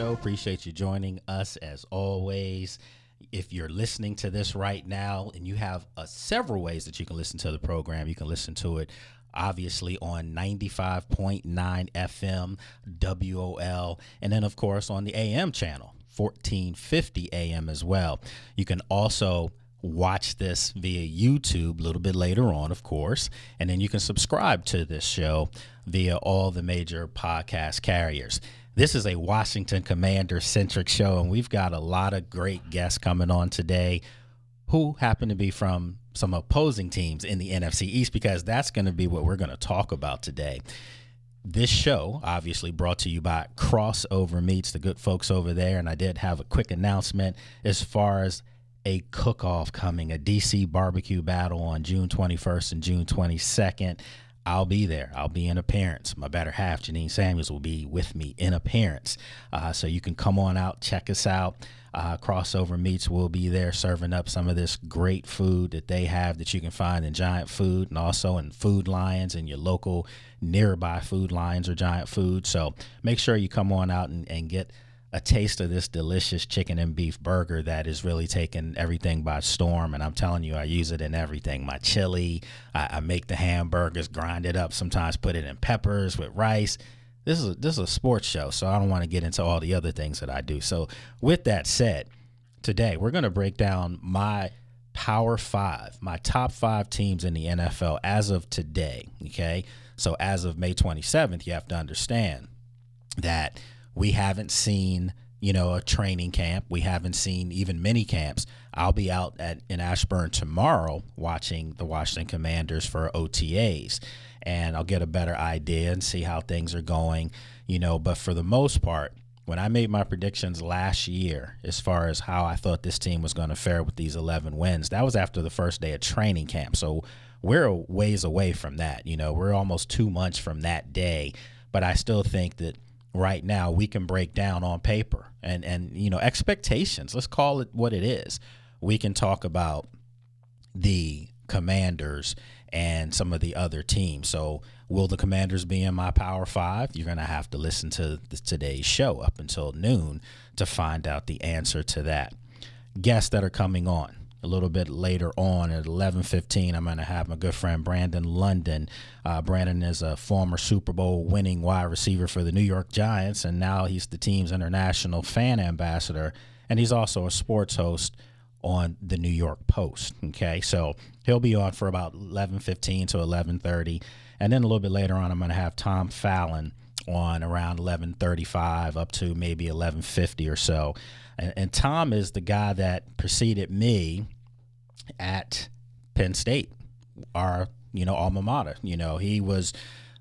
show. Appreciate you joining us as always. If you're listening to this right now, and you have several ways that you can listen to the program, you can listen to it obviously on 95.9 FM WOL, and then of course on the AM channel 1450 AM as well. You can also watch this via YouTube a little bit later on, of course, and then you can subscribe to this show via all the major podcast carriers. This is a Washington Commander-centric show, and we've got a lot of great guests coming on today who happen to be from some opposing teams in the NFC East, because that's going to be what we're going to talk about today. This show, obviously brought to you by Crossover Meats, the good folks over there, and I did have a quick announcement as far as a cook-off coming, a DC barbecue battle on June 21st and June 22nd. I'll be there. I'll be in appearance. My better half, Janine Samuels, will be with me in appearance. So you can come on out, check us out. Crossover Meats will be there serving up some of this great food that they have that you can find in Giant Food and also in Food Lions and your local nearby Food Lions or Giant Food. So make sure you come on out and get a taste of this delicious chicken and beef burger that is really taking everything by storm. And I'm telling you, I use it in everything. My chili, I make the hamburgers, grind it up, sometimes put it in peppers with rice. This is a sports show, so I don't want to get into all the other things that I do. So with that said, today we're going to break down my Power 5, my top 5 teams in the NFL as of today, okay? So as of May 27th, you have to understand that we haven't seen, a training camp. We haven't seen even mini camps. I'll be out in Ashburn tomorrow watching the Washington Commanders for OTAs, and I'll get a better idea and see how things are going, But for the most part, when I made my predictions last year as far as how I thought this team was going to fare with these 11 wins, that was after the first day of training camp. So we're a ways away from that. We're almost 2 months from that day, but I still think that right now we can break down on paper and expectations. Let's call it what it is. We can talk about the Commanders and some of the other teams. So will the Commanders be in my Power 5? You're going to have to listen to today's show up until noon to find out the answer to that. Guests that are coming on a little bit later on at 11:15, I'm going to have my good friend Brandon London. Brandon is a former Super Bowl winning wide receiver for the New York Giants, and now he's the team's international fan ambassador, and he's also a sports host on the New York Post. Okay, so he'll be on for about 11:15 to 11:30, and then a little bit later on, I'm going to have Tom Fallon on around 11:35 up to maybe 11:50 or so. And Tom is the guy that preceded me at Penn State, our, alma mater. He was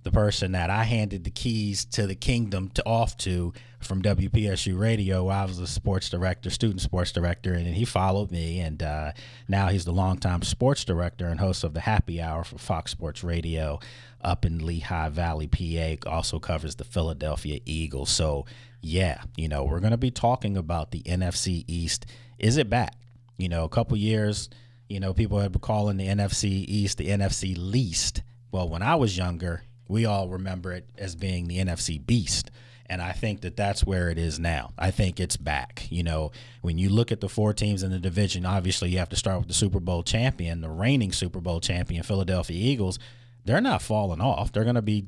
the person that I handed the keys to the kingdom off to from WPSU Radio. I was a student sports director, and he followed me. And now he's the longtime sports director and host of the Happy Hour for Fox Sports Radio up in Lehigh Valley, PA. Also covers the Philadelphia Eagles. So, yeah, we're going to be talking about the NFC East. Is it back? A couple years, people have been calling the NFC East the NFC least. Well, when I was younger, we all remember it as being the NFC beast. And I think that that's where it is now. I think it's back. When you look at the 4 teams in the division, obviously you have to start with the Super Bowl champion, the reigning Super Bowl champion, Philadelphia Eagles. They're not falling off. They're going to be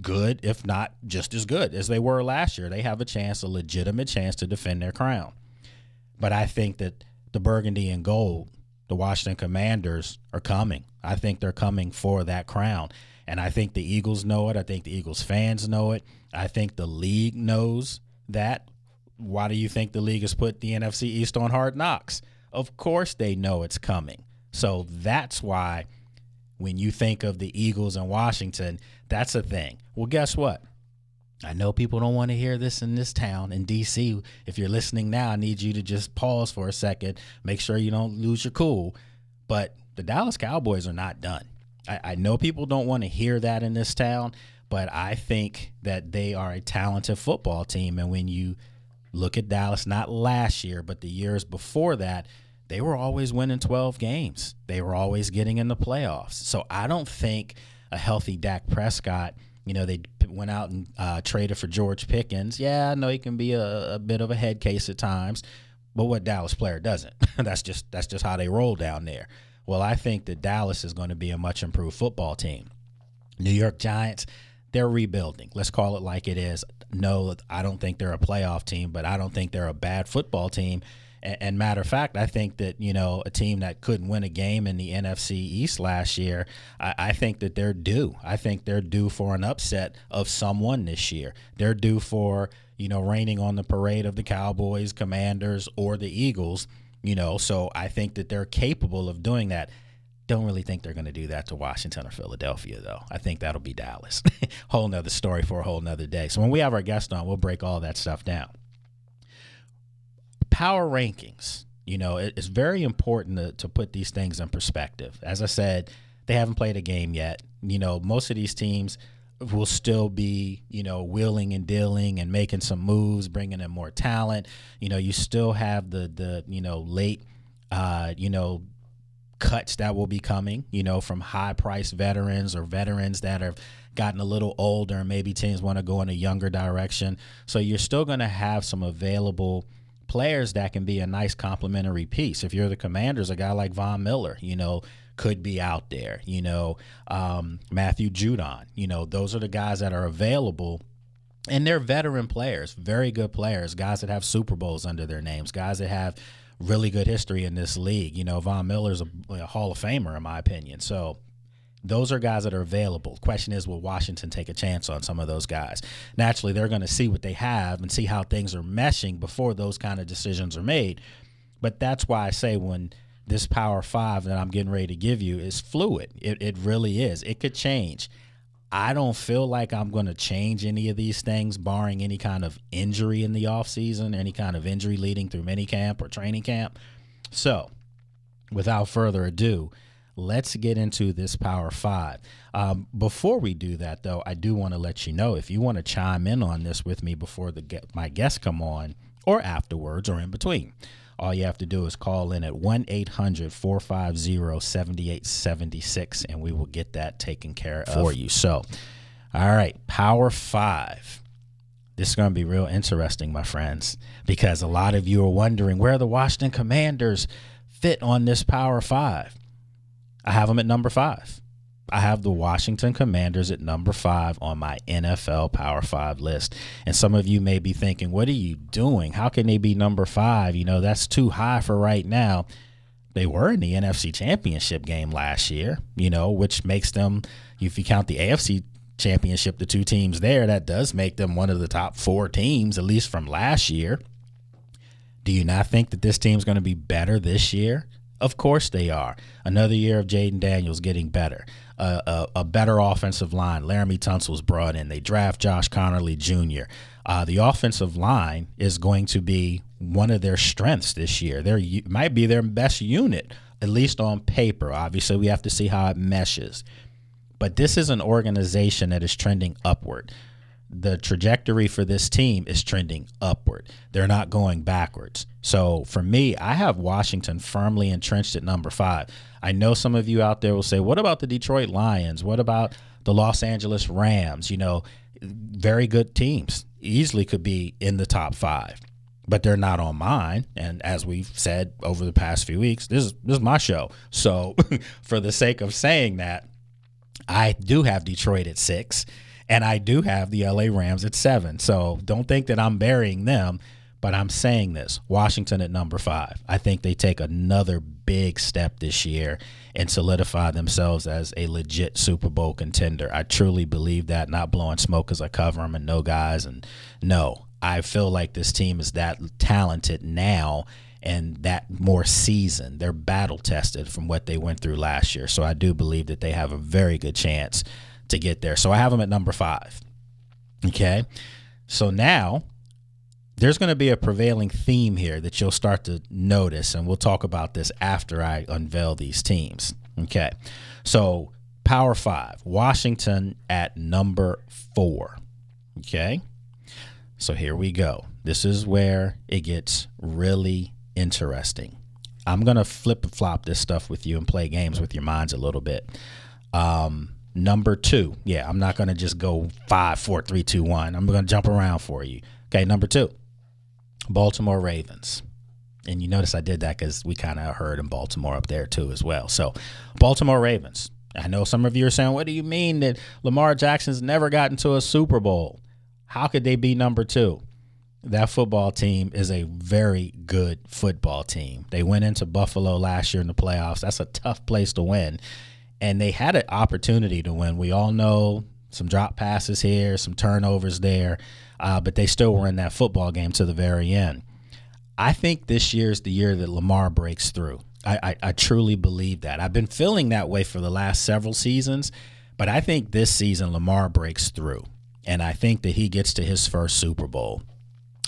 good, if not just as good as they were last year. They have a legitimate chance to defend their crown. But I think that the burgundy and gold, the Washington Commanders, are coming. I think they're coming for that crown. And I think the Eagles know it. I think the Eagles fans know it. I think the league knows that. Why do you think the league has put the NFC East on Hard Knocks? Of course they know it's coming. So that's why when you think of the Eagles and Washington, that's a thing. Well, guess what? I know people don't want to hear this in this town, in D.C. If you're listening now, I need you to just pause for a second. Make sure you don't lose your cool. But the Dallas Cowboys are not done. I know people don't want to hear that in this town, but I think that they are a talented football team. And when you look at Dallas, not last year, but the years before that, they were always winning 12 games. They were always getting in the playoffs. So I don't think a healthy Dak Prescott They went out and traded for George Pickens. Yeah, I know he can be a bit of a head case at times, but what Dallas player doesn't? That's just how they roll down there. Well, I think that Dallas is going to be a much improved football team. New York Giants, they're rebuilding. Let's call it like it is. No, I don't think they're a playoff team, but I don't think they're a bad football team. And matter of fact, I think that, a team that couldn't win a game in the NFC East last year, I think that they're due. I think they're due for an upset of someone this year. They're due for, raining on the parade of the Cowboys, Commanders, or the Eagles, so I think that they're capable of doing that. Don't really think they're going to do that to Washington or Philadelphia, though. I think that'll be Dallas. Whole nother story for a whole nother day. So when we have our guest on, we'll break all that stuff down. Power rankings, it's very important to put these things in perspective. As I said, they haven't played a game yet. Most of these teams will still be, wheeling and dealing and making some moves, bringing in more talent. You still have the late, cuts that will be coming, from high-priced veterans or veterans that have gotten a little older and maybe teams want to go in a younger direction. So you're still going to have some available players that can be a nice complementary piece. If you're the Commanders, a guy like Von Miller, could be out there. Matthew Judon, those are the guys that are available. And they're veteran players, very good players, guys that have Super Bowls under their names, guys that have really good history in this league. Von Miller's a Hall of Famer, in my opinion. So those are guys that are available. The question is, will Washington take a chance on some of those guys? Naturally, they're going to see what they have and see how things are meshing before those kind of decisions are made. But that's why I say when this Power 5 that I'm getting ready to give you is fluid. It really is. It could change. I don't feel like I'm going to change any of these things, barring any kind of injury in the offseason, any kind of injury leading through minicamp or training camp. So without further ado, let's get into this Power 5. Before we do that, though, I do want to let you know, if you want to chime in on this with me before my guests come on or afterwards or in between, all you have to do is call in at 1-800-450-7876, and we will get that taken care of for you. So, all right, Power 5. This is going to be real interesting, my friends, because a lot of you are wondering where the Washington Commanders fit on this Power 5. I have them at number 5. I have the Washington Commanders at number 5 on my NFL Power 5 list. And some of you may be thinking, what are you doing? How can they be number 5? That's too high for right now. They were in the NFC Championship game last year, which makes them, if you count the AFC Championship, the two teams there, that does make them one of the top 4 teams, at least from last year. Do you not think that this team's going to be better this year? Of course they are. Another year of Jaden Daniels getting better. A better offensive line. Laramie Tunsil's brought in. They draft Josh Connerly Jr. The offensive line is going to be one of their strengths this year. Might be their best unit, at least on paper. Obviously, we have to see how it meshes. But this is an organization that is trending upward. The trajectory for this team is trending upward. They're not going backwards. So for me, I have Washington firmly entrenched at number 5. I know some of you out there will say, what about the Detroit Lions? What about the Los Angeles Rams? Very good teams. Easily could be in the top 5, but they're not on mine. And as we've said over the past few weeks, this is my show. So for the sake of saying that, I do have Detroit at 6. And I do have the LA Rams at 7. So don't think that I'm burying them, but I'm saying this. Washington at number 5. I think they take another big step this year and solidify themselves as a legit Super Bowl contender. I truly believe that, not blowing smoke because I cover them and know guys. And no, I feel like this team is that talented now and that more seasoned. They're battle tested from what they went through last year. So I do believe that they have a very good chance to get there. So I have them at number 5. Okay. So now there's going to be a prevailing theme here that you'll start to notice, and we'll talk about this after I unveil these teams. Okay. So Power 5, Washington at number 4. Okay. So here we go. This is where it gets really interesting. I'm going to flip-flop this stuff with you and play games with your minds a little bit. Number 2. Yeah, I'm not going to just go 5, 4, 3, 2, 1. I'm going to jump around for you. Okay, number 2, Baltimore Ravens. And you notice I did that because we kind of heard in Baltimore up there too as well. So Baltimore Ravens. I know some of you are saying, what do you mean that Lamar Jackson's never gotten to a Super Bowl? How could they be number 2? That football team is a very good football team. They went into Buffalo last year in the playoffs. That's a tough place to win. And they had an opportunity to win. We all know some drop passes here, some turnovers there, but they still were in that football game to the very end. I think this year is the year that Lamar breaks through. I truly believe that. I've been feeling that way for the last several seasons, but I think this season Lamar breaks through, and I think that he gets to his first Super Bowl.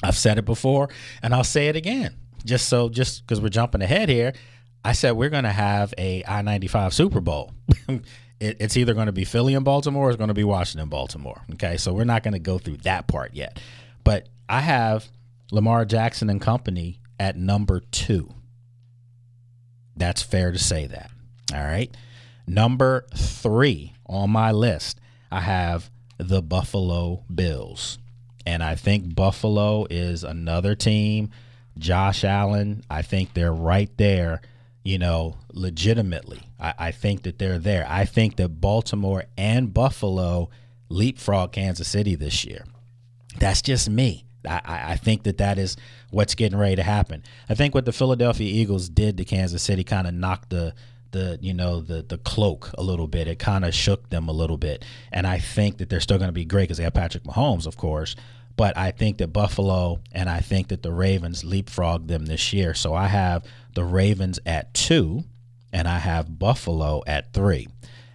I've said it before, and I'll say it again. Just because we're jumping ahead here, I said we're going to have a I-95 Super Bowl. It's either going to be Philly and Baltimore or it's going to be Washington and Baltimore. Okay, so we're not going to go through that part yet. But I have Lamar Jackson and company at number 2. That's fair to say that. All right. Number 3 on my list, I have the Buffalo Bills. And I think Buffalo is another team. Josh Allen, I think they're right there, legitimately. I think that they're there. I think that Baltimore and Buffalo leapfrog Kansas City this year. That's just me. I think that is what's getting ready to happen. I think what the Philadelphia Eagles did to Kansas City kind of knocked the cloak a little bit. It kind of shook them a little bit. And I think that they're still going to be great because they have Patrick Mahomes, of course. But I think that Buffalo and I think that the Ravens leapfrogged them this year. So I have the Ravens at 2 and I have Buffalo at 3.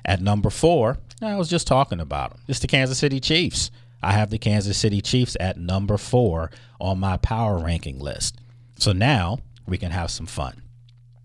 At number 4, I was just talking about them. It's the Kansas City Chiefs. I have the Kansas City Chiefs at number 4 on my power ranking list. So now we can have some fun.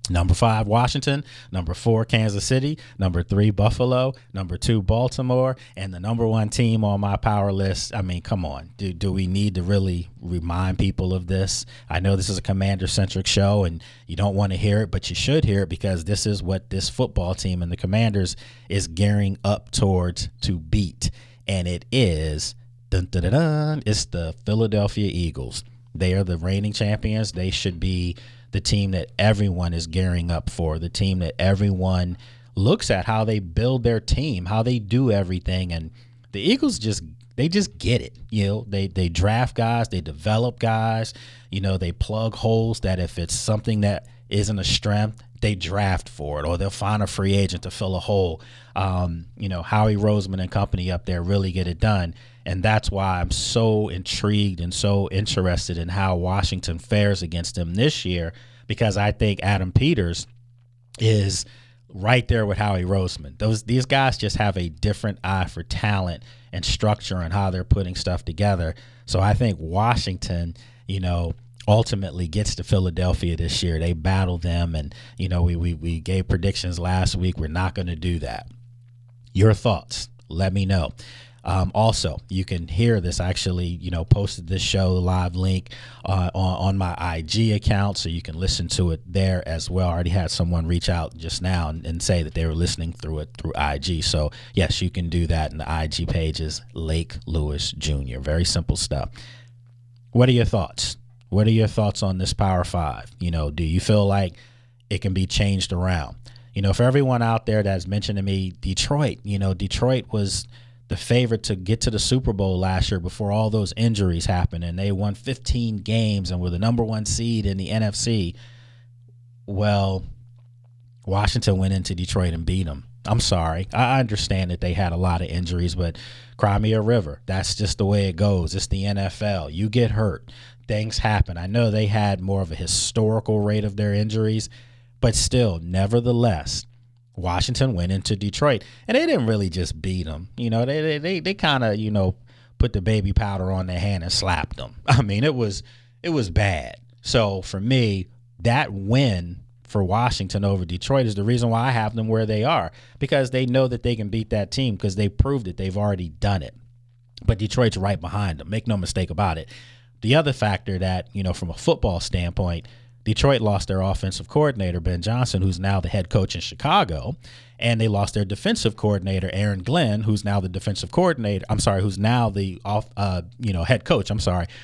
Number 5, Washington. Number 4, Kansas City. Number 3, Buffalo. Number 2, Baltimore. And the number 1 team on my power list. I mean, come on. Do we need to really remind people of this? I know this is a Commander-centric show, and you don't want to hear it, but you should hear it because this is what this football team and the Commanders is gearing up towards to beat. And it is, it's the Philadelphia Eagles. They are the reigning champions. They should be the team that everyone is gearing up for, the team that everyone looks at how they build their team, how they do everything. And the Eagles just get it. They draft guys, they develop guys, they plug holes that if it's something that isn't a strength, they draft for it, or they'll find a free agent to fill a hole. Howie Roseman and company up there really get it done. And that's why I'm so intrigued and so interested in how Washington fares against them this year, because I think Adam Peters is right there with Howie Roseman. These guys just have a different eye for talent and structure and how they're putting stuff together. So I think Washington, ultimately gets to Philadelphia this year. They battle them, and we gave predictions last week. We're not going to do that. Your thoughts? Let me know. Also, you can hear this. I actually, posted this show live link on my IG account, so you can listen to it there as well. I already had someone reach out just now and say that they were listening through it through IG. So yes, you can do that. And the IG page is Lake Lewis Jr. Very simple stuff. What are your thoughts? What are your thoughts on this Power 5? Do you feel like it can be changed around? For everyone out there that's mentioning me, Detroit was the favorite to get to the Super Bowl last year before all those injuries happened, and they won 15 games and were the number 1 seed in the NFC. Well, Washington went into Detroit and beat them. I'm sorry. I understand that they had a lot of injuries, but cry me a river. That's just the way it goes. It's the NFL. You get hurt. Things happen. I know they had more of a historical rate of their injuries, but still, nevertheless, Washington went into Detroit, and they didn't really just beat them. They kind of, put the baby powder on their hand and slapped them. I mean, it was bad. So for me, that win for Washington over Detroit is the reason why I have them where they are, because they know that they can beat that team because they proved it. They've already done it. But Detroit's right behind them. Make no mistake about it. The other factor that, from a football standpoint, Detroit lost their offensive coordinator, Ben Johnson, who's now the head coach in Chicago, and they lost their defensive coordinator, Aaron Glenn, who's now the defensive coordinator. Who's now the head coach.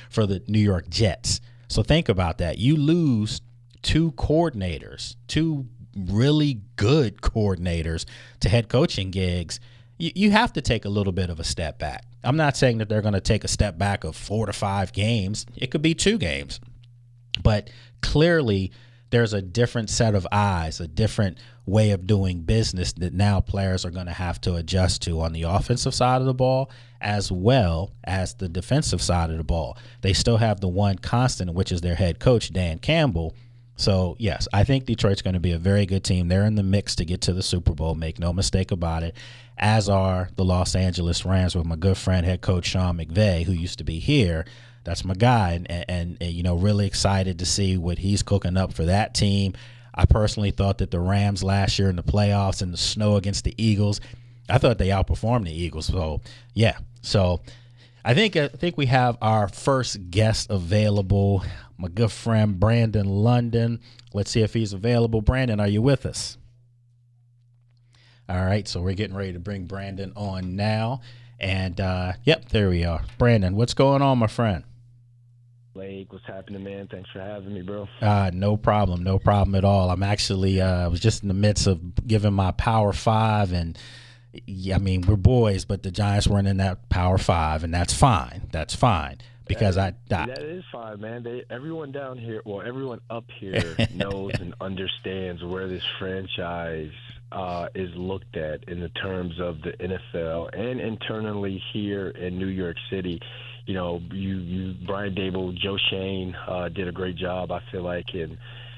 For the New York Jets. So think about that. You lose two coordinators, two really good coordinators to head coaching gigs. You have to take a little bit of a step back. I'm not saying that they're going to take a step back of 4 to 5 games. It could be 2 games. But clearly there's a different set of eyes, a different way of doing business that now players are going to have to adjust to on the offensive side of the ball as well as the defensive side of the ball. They still have the one constant, which is their head coach, Dan Campbell. So, yes, I think Detroit's going to be a very good team. They're in the mix to get to the Super Bowl, make no mistake about it, as are the Los Angeles Rams with my good friend, head coach Sean McVay, who used to be here. That's my guy, and really excited to see what he's cooking up for that team. I personally thought that the Rams last year in the playoffs in the snow against the Eagles, I thought they outperformed the Eagles. So, yeah. So, I think we have our first guest available, my good friend Brandon London. Let's see if he's available. Brandon, are you with us? All right, so we're getting ready to bring Brandon on now. And, there we are. Brandon, what's going on, my friend? Blake, what's happening, man? Thanks for having me, bro. No problem at all. I'm actually was just in the midst of giving my Power 5, and we're boys, but the Giants weren't in that Power 5, and that's fine. That's fine because that is fine, man. Everyone down here, everyone up here knows and understands where this franchise is looked at in the terms of the NFL and internally here in New York City. Brian Dable, Joe Shane did a great job, I feel like, in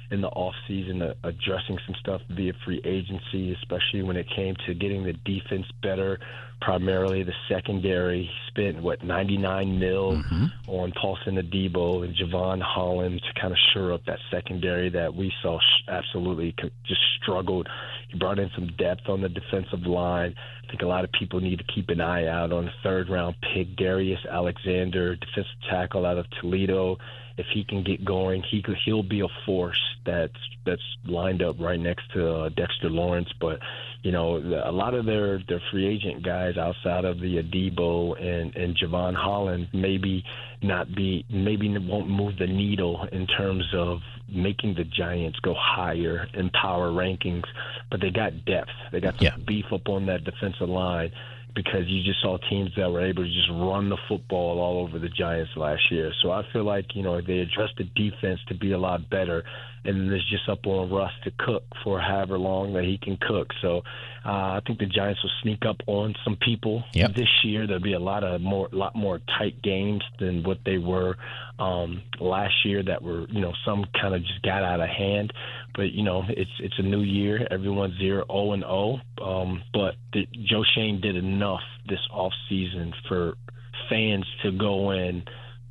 the off season, addressing some stuff via free agency, especially when it came to getting the defense better, primarily the secondary. Spent, $99 million on Paulson Adebo and Javon Holland to kind of shore up that secondary that we saw absolutely just struggled. He brought in some depth on the defensive line. I think a lot of people need to keep an eye out on the third-round pick, Darius Alexander, defensive tackle out of Toledo. If he can get going, he'll be a force that's lined up right next to Dexter Lawrence. But a lot of their free agent guys outside of the Adebo and Javon Holland maybe won't move the needle in terms of making the Giants go higher in power rankings. But they got depth. They got some beef up on that defensive line, because you just saw teams that were able to just run the football all over the Giants last year. So I feel like, they addressed the defense to be a lot better, and it's just up on Russ to cook for however long that he can cook. So I think the Giants will sneak up on some people this year. There'll be a lot more tight games than what they were last year that were, some kind of just got out of hand. But, it's a new year. Everyone's 0-0. But Joe Shane did enough this offseason for fans to go in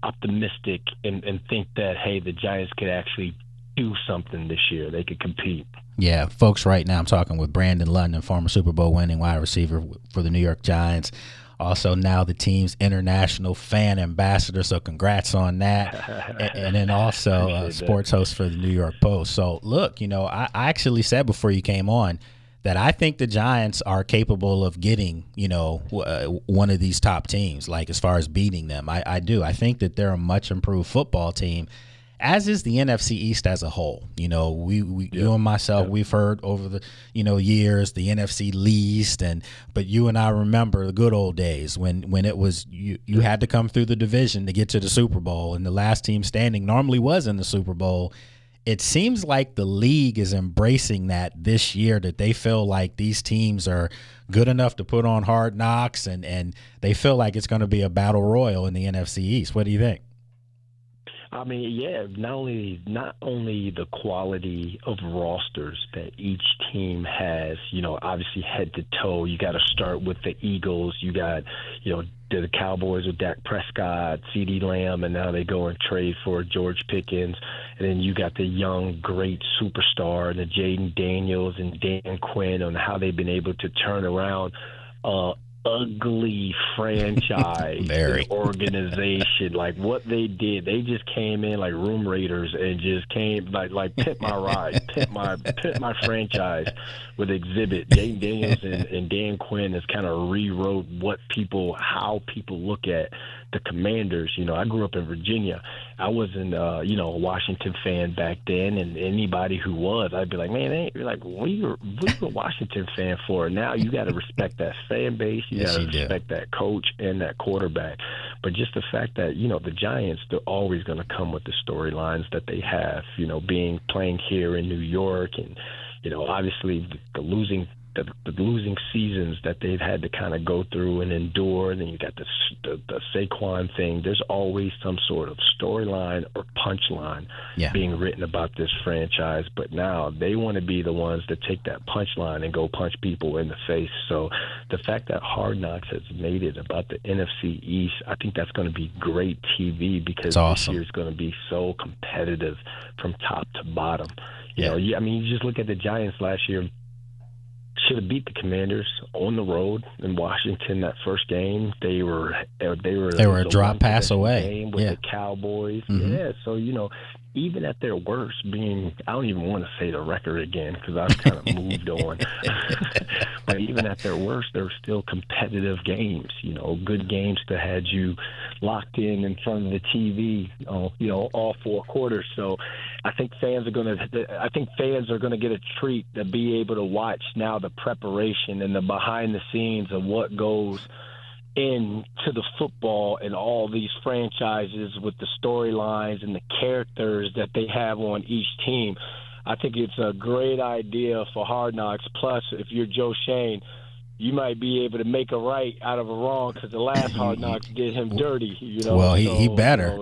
optimistic and think that, hey, the Giants could actually do something this year. They could compete. Yeah, folks, right now I'm talking with Brandon London, former Super Bowl winning wide receiver for the New York Giants. Also now the team's international fan ambassador, so congrats on that. and then also a sports host for the New York Post. So, look, I actually said before you came on that I think the Giants are capable of getting, one of these top teams, like as far as beating them. I do. I think that they're a much improved football team, as is the NFC East as a whole. You and myself, we've heard over the, years, the NFC least, but you and I remember the good old days when it was you had to come through the division to get to the Super Bowl, and the last team standing normally was in the Super Bowl. It seems like the league is embracing that this year, that they feel like these teams are good enough to put on hard knocks, and they feel like it's going to be a battle royal in the NFC East. What do you think? I mean, yeah, not only the quality of rosters that each team has, obviously head to toe. You got to start with the Eagles. You got, the Cowboys with Dak Prescott, CeeDee Lamb, and now they go and trade for George Pickens. And then you got the young, great superstar, the Jaden Daniels and Dan Quinn, on how they've been able to turn around ugly franchise organization. Like what they did, they just came in like room raiders and just came like pimp my ride, pimp my franchise with Exhibit. Jay Daniels and Dan Quinn has kind of rewrote how people look at the Commanders. You know, I grew up in Virginia. I wasn't a Washington fan back then, and anybody who was, I'd be like, man, what are you a Washington fan for? Now you got to respect that fan base. You got to respect that coach and that quarterback. But just the fact that, the Giants, they're always going to come with the storylines that they have, playing here in New York and, obviously the losing seasons that they've had to kind of go through and endure. And then you got the Saquon thing. There's always some sort of storyline or punchline being written about this franchise. But now they want to be the ones that take that punchline and go punch people in the face. So the fact that Hard Knocks has made it about the NFC East, I think that's going to be great TV because this year is going to be so competitive from top to bottom. You just look at the Giants last year. Should have beat the Commanders on the road in Washington that first game. They were a drop pass away with the Cowboys. Mm-hmm. Yeah, so even at their worst, I don't even want to say the record again because I've kind of moved on. But even at their worst, they're still competitive games. Good games that had you locked in front of the TV. All four quarters. So I think fans are going to get a treat to be able to watch now the preparation and the behind the scenes of what goes into the football and all these franchises with the storylines and the characters that they have on each team. I think it's a great idea for Hard Knocks. Plus, if you're Joe Shane, you might be able to make a right out of a wrong because the last Hard Knocks did him dirty. Well, he better.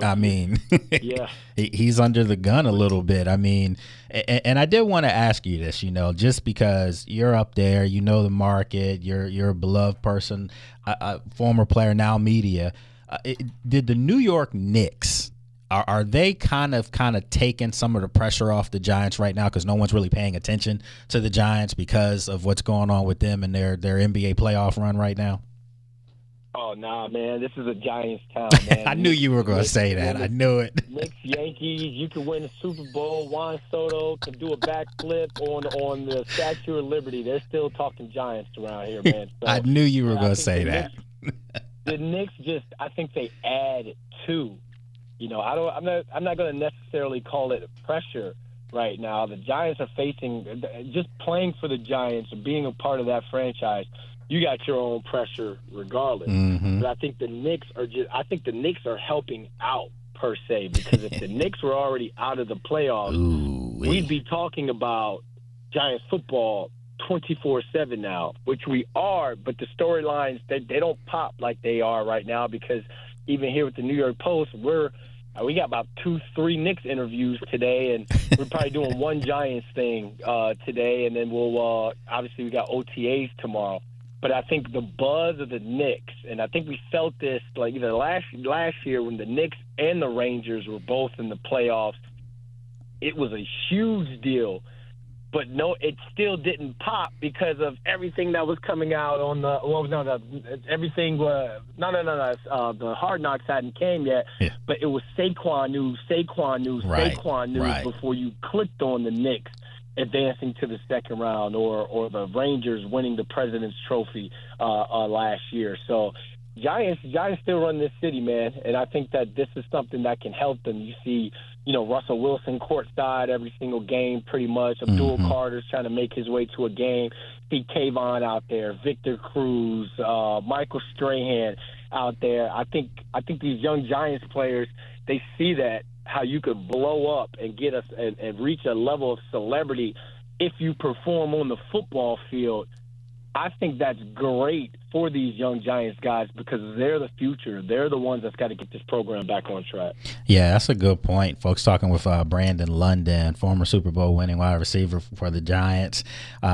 He's under the gun a little bit. And I did want to ask you this, just because you're up there, the market, you're a beloved person, a former player, now media. Did the New York Knicks, are they kind of taking some of the pressure off the Giants right now because no one's really paying attention to the Giants because of what's going on with them and their NBA playoff run right now? Oh, nah, man. This is a Giants town, man. I knew you were going to say that. I knew it. Knicks, Yankees, you can win the Super Bowl. Juan Soto can do a backflip on the Statue of Liberty. They're still talking Giants around here, man. So, I knew you were going to say that. The Knicks I think they add to. I'm not going to necessarily call it pressure right now. The Giants are facing just playing for the Giants or being a part of that franchise. You got your own pressure regardless. Mm-hmm. But I think the Knicks are helping out per se because if the Knicks were already out of the playoffs, we'd be talking about Giants football 24/7 now, which we are. But the storylines they don't pop like they are right now because even here with the New York Post, we got about 2-3 Knicks interviews today, and we're probably doing one Giants thing today, and then we'll obviously we got OTAs tomorrow. But I think the buzz of the Knicks, and I think we felt this like either last year when the Knicks and the Rangers were both in the playoffs, it was a huge deal. But no, it still didn't pop because of everything that was coming out on the the Hard Knocks hadn't came yet. Yeah. But it was Saquon news before you clicked on the Knicks advancing to the second round or the Rangers winning the President's Trophy last year. So Giants still run this city, man, and I think that this is something that can help them. You see, Russell Wilson courtside every single game pretty much. Abdul Carter's trying to make his way to a game. See Tavon out there, Victor Cruz, Michael Strahan out there. I think these young Giants players, they see that how you could blow up and get us and reach a level of celebrity if you perform on the football field. I think that's great for these young Giants guys because they're the future. They're the ones that's got to get this program back on track. Yeah, that's a good point. Folks talking with Brandon London, former Super Bowl winning wide receiver for the Giants.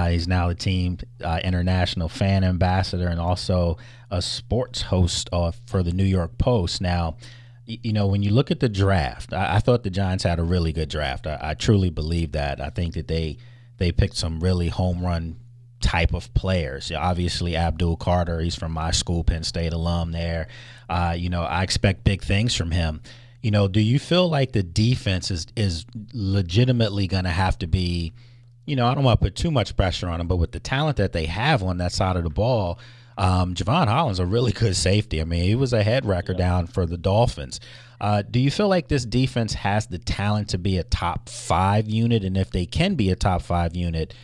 He's now the team international fan ambassador and also a sports host for the New York Post. Now, when you look at the draft, I thought the Giants had a really good draft. I truly believe that. I think that they picked some really home run type of players. Obviously, Abdul Carter, he's from my school, Penn State alum there. I expect big things from him. Do you feel like the defense is legitimately going to have to be, I don't want to put too much pressure on them, but with the talent that they have on that side of the ball, Javon Holland's a really good safety. I mean, he was a head wrecker down for the Dolphins. Do you feel like this defense has the talent to be a top 5 unit? And if they can be a top 5 unit,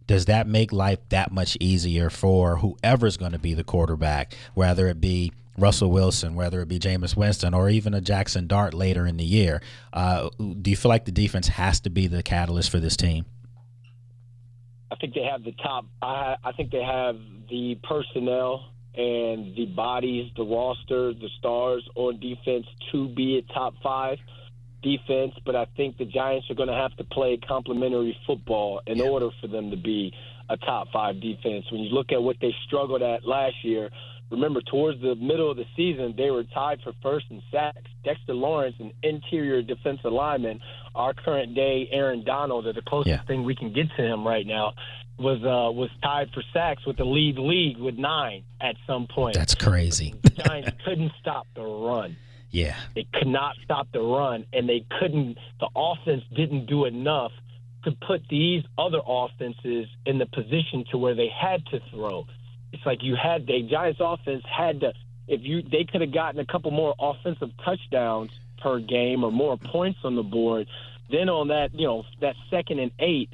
does that make life that much easier for whoever's going to be the quarterback, whether it be Russell Wilson, whether it be Jameis Winston, or even a Jackson Dart later in the year? Do you feel like the defense has to be the catalyst for this team? I think they have the top. I think they have the personnel and the bodies, the roster, the stars on defense to be a top 5 defense. But I think the Giants are going to have to play complementary football in order for them to be a top 5 defense. When you look at what they struggled at last year, remember, towards the middle of the season, they were tied for first in sacks. Dexter Lawrence, an interior defensive lineman, our current day Aaron Donald, the closest thing we can get to him right now, was tied for sacks with the league with 9 at some point. That's crazy. The Giants couldn't stop the run. Yeah. They could not stop the run, and the offense didn't do enough to put these other offenses in the position to where they had to throw. It's like the Giants offense had to, they could have gotten a couple more offensive touchdowns per game or more points on the board. Then on that, that 2nd and 8,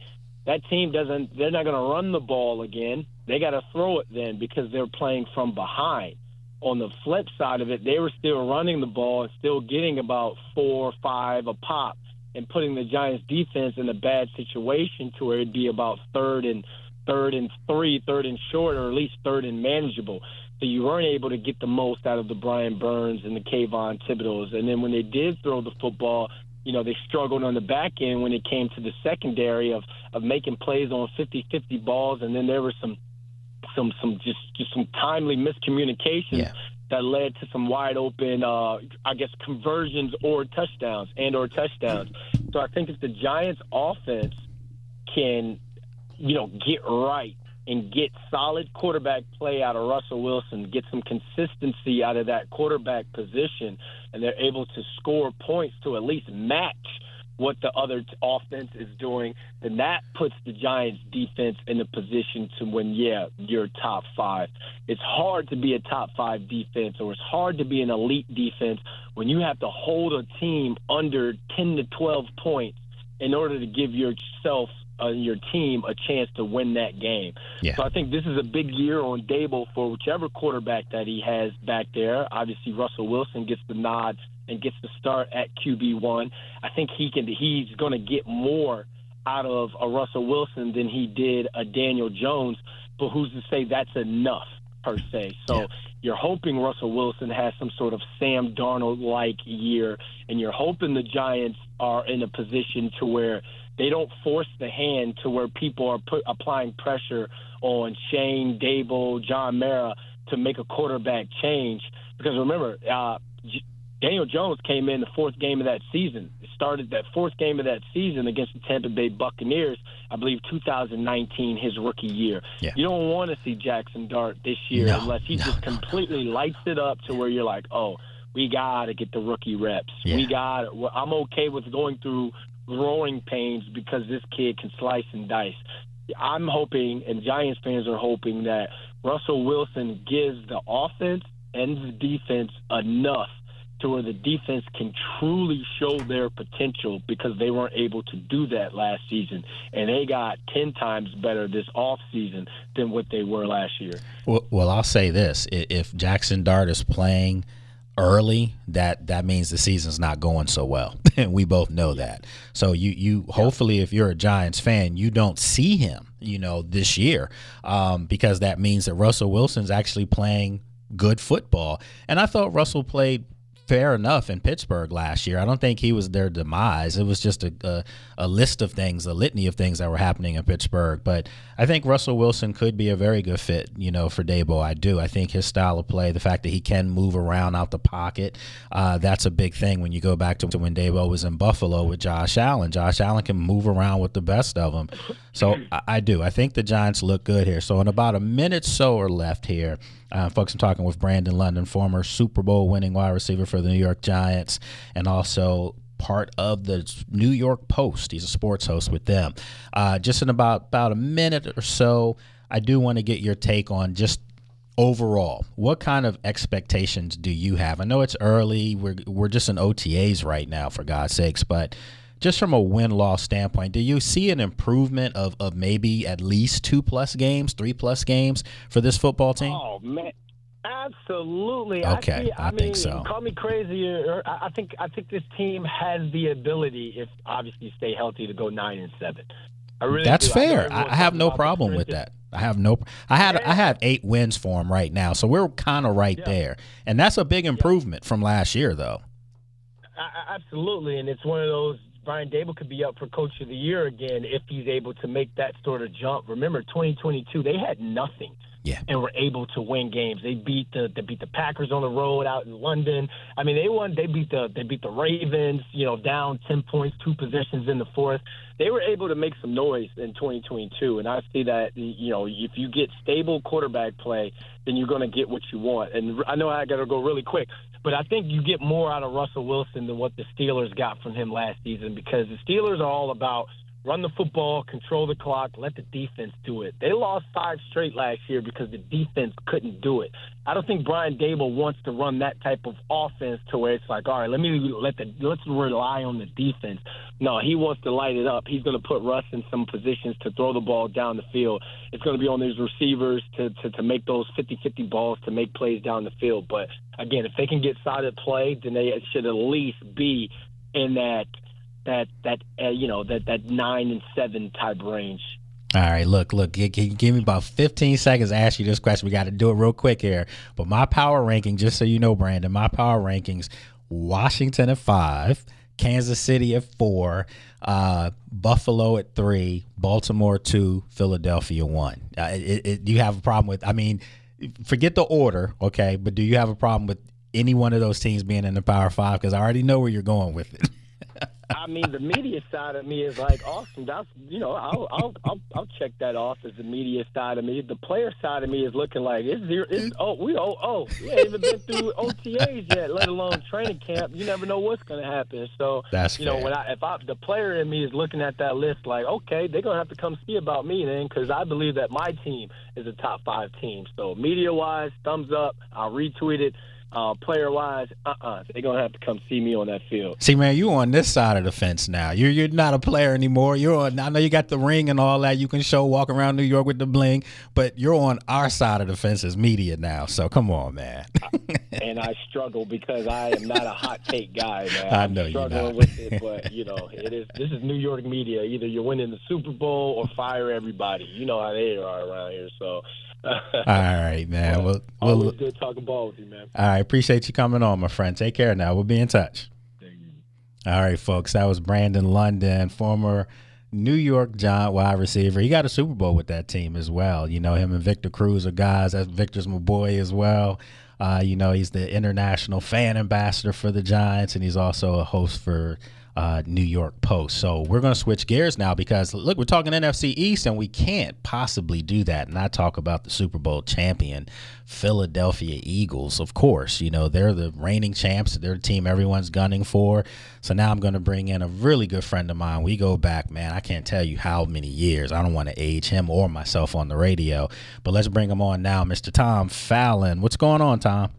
that team they're not going to run the ball again. They got to throw it then because they're playing from behind. On the flip side of it, they were still running the ball and still getting about 4 or 5 a pop and putting the Giants defense in a bad situation to where it'd be about third and 3, 3rd and short, or at least 3rd and manageable. So you weren't able to get the most out of the Brian Burns and the Kayvon Thibodeaux. And then when they did throw the football, they struggled on the back end when it came to the secondary of making plays on 50-50 balls. And then there were some timely miscommunications that led to some wide open, conversions or touchdowns. So I think if the Giants offense can, get right and get solid quarterback play out of Russell Wilson, get some consistency out of that quarterback position, and they're able to score points to at least match what the other offense is doing, then that puts the Giants defense in a position to win, you're top 5. It's hard to be a top 5 defense, or it's hard to be an elite defense when you have to hold a team under 10 to 12 points in order to give your team a chance to win that game. Yeah. So I think this is a big year on Dable for whichever quarterback that he has back there. Obviously, Russell Wilson gets the nod and gets the start at QB1. I think he's going to get more out of a Russell Wilson than he did a Daniel Jones, but who's to say that's enough per se? So you're hoping Russell Wilson has some sort of Sam Darnold-like year, and you're hoping the Giants are in a position to where they don't force the hand to where people are applying pressure on Shane, Dable, John Mara to make a quarterback change. Because remember, Daniel Jones came in the 4th game of that season. It started that 4th game of that season against the Tampa Bay Buccaneers, I believe 2019, his rookie year. Yeah. You don't want to see Jackson Dart this year unless he completely lights it up to where you're like, oh, we got to get the rookie reps. Yeah. I'm okay with going through growing pains because this kid can slice and dice. I'm hoping, and Giants fans are hoping, that Russell Wilson gives the offense and the defense enough to where the defense can truly show their potential, because they weren't able to do that last season. And they got 10 times better this offseason than what they were last year. Well, I'll say this. If Jackson Dart is playing early, that means the season's not going so well, and we both know that. So you hopefully, if you're a Giants fan, you don't see him this year, because that means that Russell Wilson's actually playing good football. And I thought Russell played fair enough in Pittsburgh last year. I don't think he was their demise. It was just a list of things, a litany of things that were happening in Pittsburgh. But I think Russell Wilson could be a very good fit, for Daboll. I do. I think his style of play, the fact that he can move around out the pocket, that's a big thing when you go back to when Daboll was in Buffalo with Josh Allen. Josh Allen can move around with the best of them. So I do. I think the Giants look good here. So in about a minute or left here, folks, I'm talking with Brandon London, former Super Bowl winning wide receiver for the New York Giants, and also part of the New York Post. He's a sports host with them. Just in about a minute or so, I do want to get your take on just overall, what kind of expectations do you have? I know it's early. We're just in OTAs right now, for God's sakes, but just from a win-loss standpoint, do you see an improvement of maybe at least 2+ games, 3+ games for this football team? Oh, man. Absolutely. Okay, I think so. Call me crazy. I think this team has the ability, if obviously stay healthy, to go 9-7. I really That's do. fair. I have no problem with that. I have 8 wins for them right now, so we're kind of right there, and that's a big improvement from last year, though. Absolutely, and it's one of those. Brian Daboll could be up for Coach of the Year again if he's able to make that sort of jump. Remember, 2022, they had nothing. Yeah. And were able to win games. They beat the Packers on the road out in London. I mean, they won. They beat the Ravens. Down 10 points, 2 possessions in the fourth. They were able to make some noise in 2022, and I see that. If you get stable quarterback play, then you're going to get what you want. And I know I got to go really quick, but I think you get more out of Russell Wilson than what the Steelers got from him last season, because the Steelers are all about run the football, control the clock, let the defense do it. They lost 5 straight last year because the defense couldn't do it. I don't think Brian Daboll wants to run that type of offense to where it's like, all right, let's rely on the defense. No, he wants to light it up. He's going to put Russ in some positions to throw the ball down the field. It's going to be on his receivers to make those 50-50 balls, to make plays down the field. But again, if they can get solid play, then they should at least be in that 9-7 type range. All right, look, give me about 15 seconds to ask you this question. We got to do it real quick here. But my power ranking, just so you know, Brandon, my power rankings, Washington at 5, Kansas City at 4, Buffalo at 3, Baltimore 2, Philadelphia 1. Do you have a problem with, forget the order, okay, but do you have a problem with any one of those teams being in the Power 5? Because I already know where you're going with it. The media side of me is like, awesome. That's I'll check that off as the media side of me. The player side of me is looking like we ain't even been through OTAs yet, let alone training camp. You never know what's going to happen. So that's fair. The player in me is looking at that list like, okay, they're going to have to come see about me then, because I believe that my team is a top 5 team. So media wise, thumbs up. I'll retweet it. Player-wise, they're going to have to come see me on that field. See, man, you on this side of the fence now. You're not a player anymore. I know you got the ring and all that. You can walk around New York with the bling, but you're on our side of the fence as media now. So come on, man. And I struggle because I am not a hot take guy, man. I know you're not. With it, but, this is New York media. Either you're winning the Super Bowl or fire everybody. You know how they are around here, so... All right, man. Well, always good talking ball with you, man. All right, appreciate you coming on, my friend. Take care now. We'll be in touch. Thank you. All right, folks. That was Brandon London, former New York Giant wide receiver. He got a Super Bowl with that team as well. Him and Victor Cruz are guys. Victor's my boy as well. He's the international fan ambassador for the Giants, and he's also a host for New York Post. So we're going to switch gears now because, look, we're talking NFC East, and we can't possibly do that and not talk about the Super Bowl champion Philadelphia Eagles. Of course, they're the reigning champs. They're the team everyone's gunning for. So now I'm going to bring in a really good friend of mine. We go back, man, I can't tell you how many years. I don't want to age him or myself on the radio, but let's bring him on now, Mr. Tom Fallon. What's going on, Tom?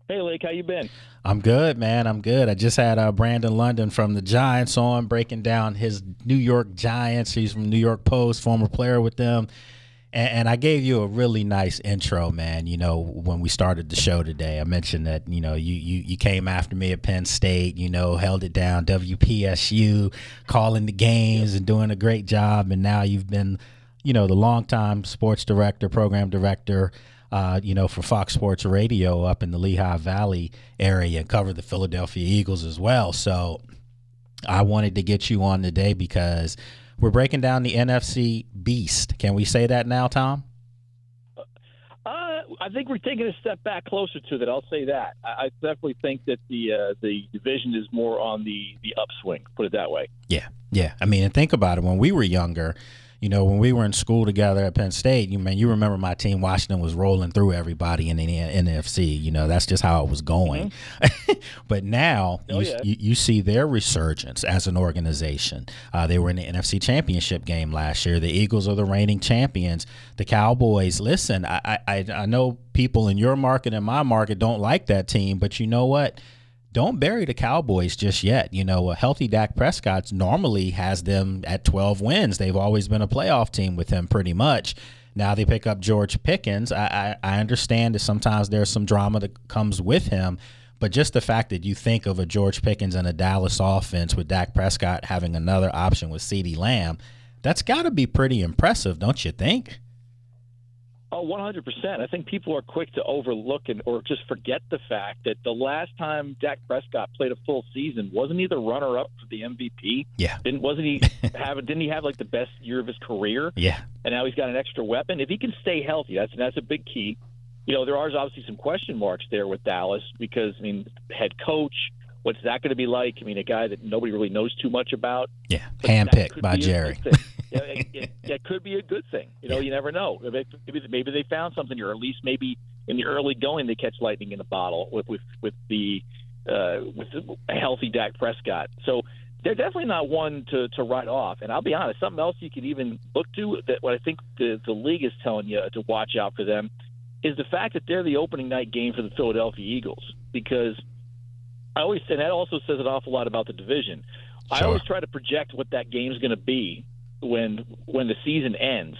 Hey, Lake, how you been? I'm good, man. I'm good. I just had Brandon London from the Giants on, breaking down his New York Giants. He's from New York Post, former player with them. And I gave you a really nice intro, man. When we started the show today, I mentioned that, you came after me at Penn State, held it down, WPSU, calling the games and doing a great job. And now you've been, the longtime sports director, program director for Fox Sports Radio up in the Lehigh Valley area and cover the Philadelphia Eagles as well. So I wanted to get you on today because we're breaking down the NFC beast. Can we say that now, Tom? I think we're taking a step back closer to that. I'll say that. I definitely think that the division is more on the upswing, put it that way. Yeah. I mean, and think about it. When we were younger, when we were in school together at Penn State, you remember my team, Washington, was rolling through everybody in the NFC. That's just how it was going. Mm-hmm. But now you see their resurgence as an organization. They were in the NFC Championship game last year. The Eagles are the reigning champions. The Cowboys, listen, I know people in your market and my market don't like that team, but you know what? Don't bury the Cowboys just yet. A healthy Dak Prescott normally has them at 12 wins. They've always been a playoff team with him pretty much. Now they pick up George Pickens. I understand that sometimes there's some drama that comes with him, but just the fact that you think of a George Pickens and a Dallas offense with Dak Prescott having another option with CeeDee Lamb, that's got to be pretty impressive, don't you think? Oh, 100%. I think people are quick to overlook or just forget the fact that the last time Dak Prescott played a full season, wasn't he the runner-up for the MVP? Yeah. Didn't he have like the best year of his career? Yeah. And now he's got an extra weapon. If he can stay healthy, that's a big key. There are obviously some question marks there with Dallas because, head coach, what's that going to be like? A guy that nobody really knows too much about. Yeah, handpicked by Jerry. It could be a good thing. You never know. Maybe they found something, or at least maybe in the early going they catch lightning in a bottle with a healthy Dak Prescott. So they're definitely not one to write off. And I'll be honest, something else you could even look to that what I think the league is telling you to watch out for them is the fact that they're the opening night game for the Philadelphia Eagles, because I always say that also says an awful lot about the division. Sure. I always try to project what that game is going to be when the season ends.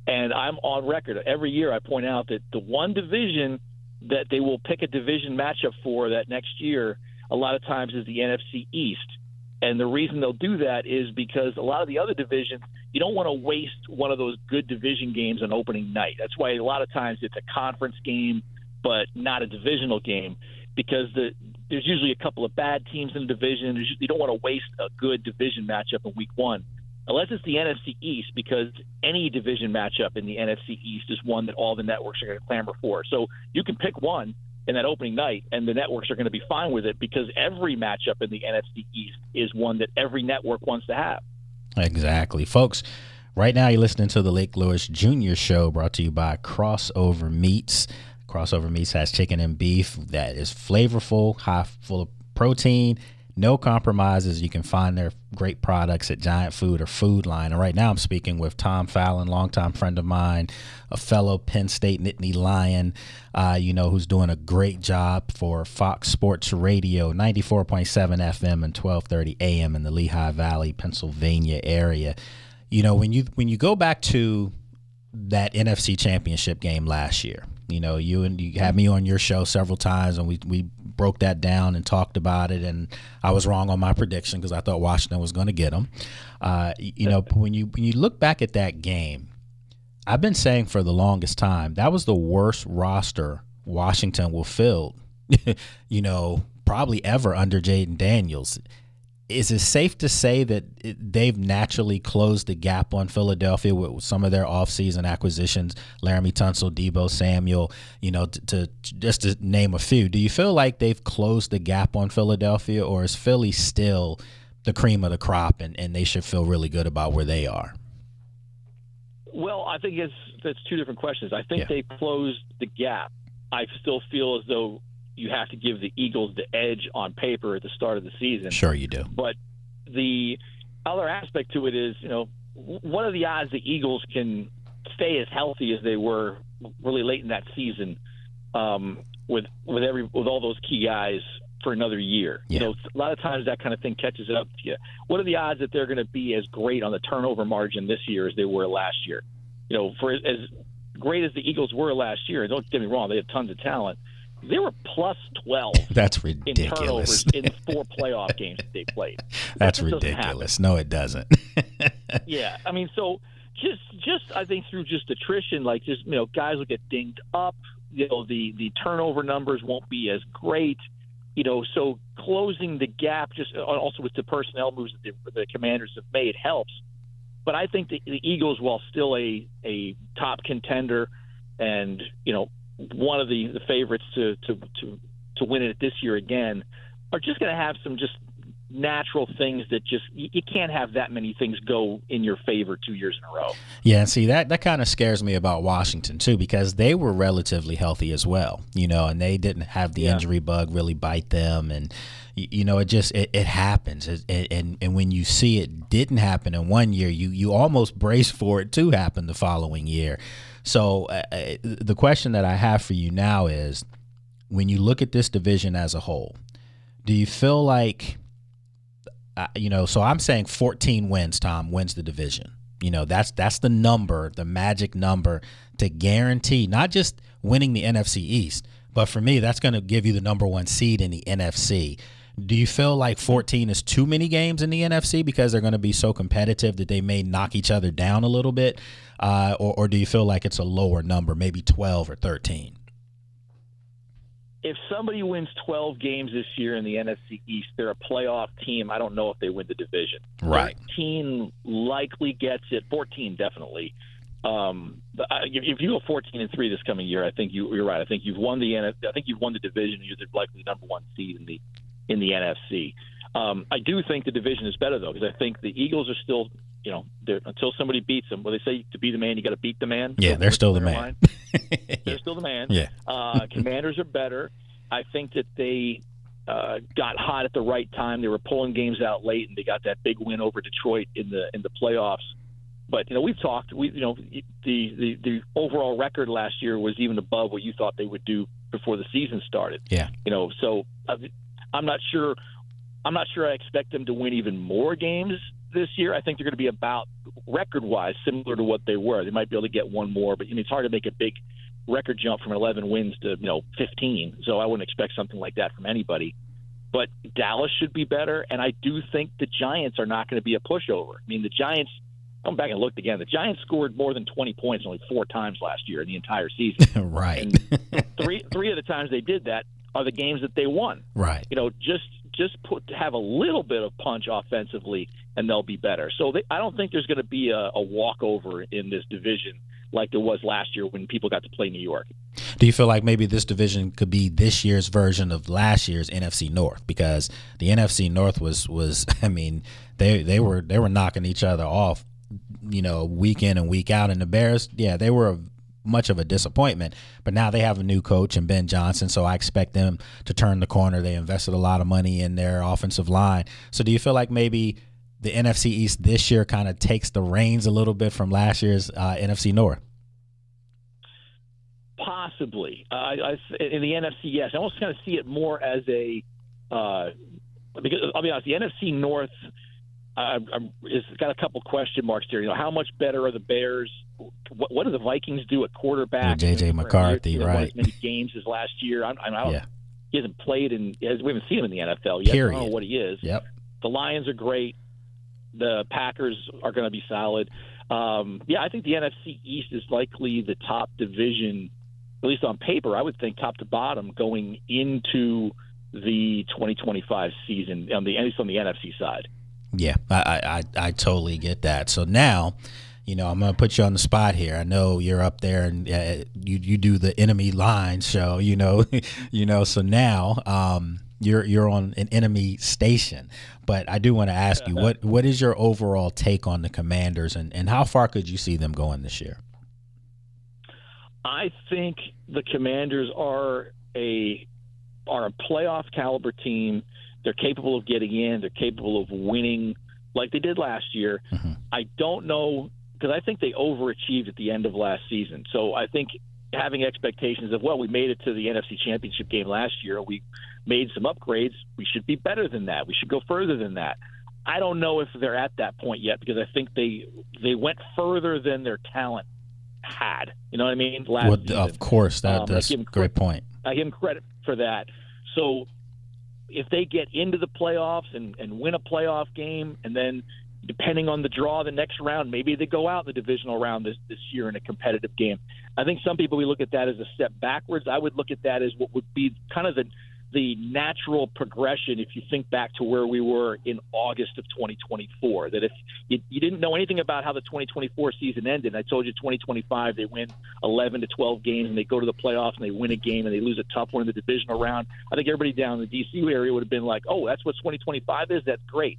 And I'm on record. Every year I point out that the one division that they will pick a division matchup for that next year a lot of times is the NFC East. And the reason they'll do that is because a lot of the other divisions, you don't want to waste one of those good division games on opening night. That's why a lot of times it's a conference game but not a divisional game, because there's usually a couple of bad teams in the division. You don't want to waste a good division matchup in week one. Unless it's the NFC East, because any division matchup in the NFC East is one that all the networks are going to clamor for. So you can pick one in that opening night, and the networks are going to be fine with it because every matchup in the NFC East is one that every network wants to have. Exactly. Folks, right now you're listening to the Lake Lewis Jr. Show, brought to you by Crossover Meats. Crossover Meats has chicken and beef that is flavorful, full of protein, no compromises. You can find their great products at Giant Food or Food Line. And right now I'm speaking with Tom Fallon, longtime friend of mine, a fellow Penn State Nittany Lion, who's doing a great job for Fox Sports Radio, 94.7 FM and 1230 AM in the Lehigh Valley, Pennsylvania area. When you go back to that NFC Championship game last year, you had me on your show several times, and we broke that down and talked about it, and I was wrong on my prediction because I thought Washington was going to get them. When you look back at that game, I've been saying for the longest time that was the worst roster Washington will field, probably ever under Jaden Daniels. Is it safe to say that they've naturally closed the gap on Philadelphia with some of their offseason acquisitions, Laramie Tunsil, Deebo Samuel, to just to name a few? Do you feel like they've closed the gap on Philadelphia, or is Philly still the cream of the crop and they should feel really good about where they are? Well, I think that's two different questions. I think they've closed the gap. I still feel as though you have to give the Eagles the edge on paper at the start of the season. Sure you do. But the other aspect to it is, what are the odds the Eagles can stay as healthy as they were really late in that season with all those key guys for another year? Yeah. A lot of times that kind of thing catches up to you. What are the odds that they're going to be as great on the turnover margin this year as they were last year? For as great as the Eagles were last year, and don't get me wrong, they have tons of talent. They were plus 12. That's ridiculous. In turnovers in 4 playoff games that they played. That's ridiculous. No, it doesn't. Yeah. So Just I think through just attrition, like just guys will get dinged up. The turnover numbers won't be as great. So closing the gap just also with the personnel moves that the Commanders have made helps. But I think the Eagles, while still a top contender and one of the favorites to win it this year again, are just going to have some just natural things that just you can't have that many things go in your favor 2 years in a row. Yeah, and see that kind of scares me about Washington too, because they were relatively healthy as well, and they didn't have the injury bug really bite them, and it happens, and when you see it didn't happen in one year, you almost brace for it to happen the following year. So the question that I have for you now is, when you look at this division as a whole, do you feel like so I'm saying 14 wins, Tom, wins the division. That's the number, the magic number to guarantee not just winning the NFC East, but for me, that's going to give you the number one seed in the NFC. Do you feel like 14 is too many games in the NFC because they're going to be so competitive that they may knock each other down a little bit? Or do you feel like it's a lower number, maybe 12 or 13? If somebody wins 12 games this year in the NFC East, they're a playoff team. I don't know if they win the division. Right. 13 likely gets it. 14 definitely. If you go 14-3 this coming year, I think you're right. I think you've won the division. You're likely the number one seed in the NFC. I do think the division is better though, because I think the Eagles are still, until somebody beats them. Well, they say to be the man, you got to beat the man. Yeah, they're still the man. They're still the man. Yeah. Commanders are better. I think that they got hot at the right time. They were pulling games out late, and they got that big win over Detroit in the playoffs. But we've talked. The overall record last year was even above what you thought they would do before the season started. Yeah. So I'm not sure. I expect them to win even more games this year. I think they're going to be about record-wise similar to what they were. They might be able to get one more, but it's hard to make a big record jump from 11 wins to 15. So I wouldn't expect something like that from anybody. But Dallas should be better, and I do think the Giants are not going to be a pushover. I mean, the Giants. I went back and looked again. The Giants scored more than 20 points only 4 times last year in the entire season. Right. And three of the times they did that are the games that they won. Right. Just have a little bit of punch offensively, and they'll be better. So I don't think there's going to be a walkover in this division like there was last year when people got to play New York. Do you feel like maybe this division could be this year's version of last year's NFC North? Because the NFC North was I mean, they were knocking each other off, week in and week out. And the Bears, they were much of a disappointment, but now they have a new coach and Ben Johnson, so I expect them to turn the corner. They invested a lot of money in their offensive line. So do you feel like maybe the NFC East this year kind of takes the reins a little bit from last year's NFC North? Possibly. In the NFC, yes. I almost kind of see it more as because I'll be honest, the NFC North it's got a couple question marks there. How much better are the Bears? What do the Vikings do at quarterback? J.J. McCarthy, right? As many games as last year. He hasn't played, we haven't seen him in the NFL yet. Period. I don't know what he is. Yep. The Lions are great. The Packers are going to be solid. I think the NFC East is likely the top division, at least on paper. I would think top to bottom going into the 2025 season, at least on the NFC side. Yeah, I totally get that. So now, I'm going to put you on the spot here. I know you're up there and you do the enemy line show, so now you're on an enemy station. But I do want to ask you, what is your overall take on the Commanders and how far could you see them going this year? I think the Commanders are a playoff caliber team. They're capable of getting in. They're capable of winning like they did last year. Mm-hmm. I don't know, because I think they overachieved at the end of last season. So I think having expectations of, we made it to the NFC Championship game last year. We made some upgrades. We should be better than that. We should go further than that. I don't know if they're at that point yet, because I think they went further than their talent had. You know what I mean? Last season. Of course. That's a great point. I give them credit for that. So if they get into the playoffs and win a playoff game, and then depending on the draw the next round, maybe they go out in the divisional round this year in a competitive game. I think some people, we look at that as a step backwards. I would look at that as what would be kind of the natural progression if you think back to where we were in August of 2024, that if you didn't know anything about how the 2024 season ended, I told you 2025 they win 11 to 12 games and they go to the playoffs and they win a game and they lose a tough one in the divisional round, I think everybody down in the D.C. area would have been like, oh, that's what 2025 is? That's great.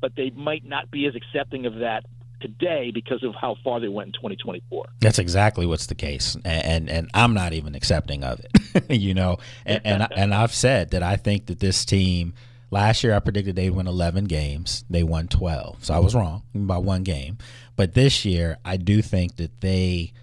But they might not be as accepting of that today because of how far they went in 2024. That's exactly what's the case, and I'm not even accepting of it, you know. And I've said that I think that this team last year I predicted they'd win 11 games, they won 12, so I was wrong by one game. But this year I do think that they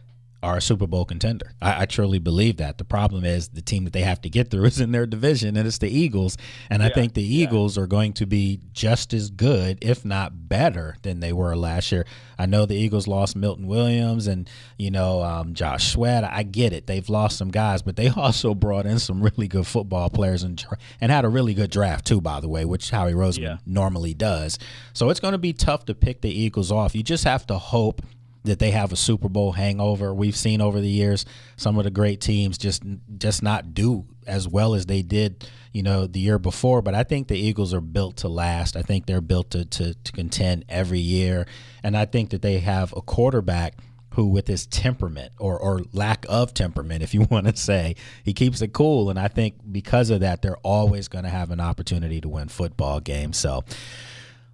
are a Super Bowl contender. I truly believe that. The problem is the team that they have to get through is in their division, and it's the Eagles. And I think the Eagles are going to be just as good, if not better, than they were last year. I know the Eagles lost Milton Williams and, you know, Josh Sweat. I get it. They've lost some guys, but they also brought in some really good football players and had a really good draft, too, by the way, which Howie Roseman normally does. So it's going to be tough to pick the Eagles off. You just have to hope that they have a Super Bowl hangover. We've seen over the years some of the great teams just not do as well as they did, you know, the year before. But I think the Eagles are built to last. I think they're built to contend every year. And I think that they have a quarterback who, with his temperament or lack of temperament, if you want to say, he keeps it cool. And I think because of that, they're always going to have an opportunity to win football games. So,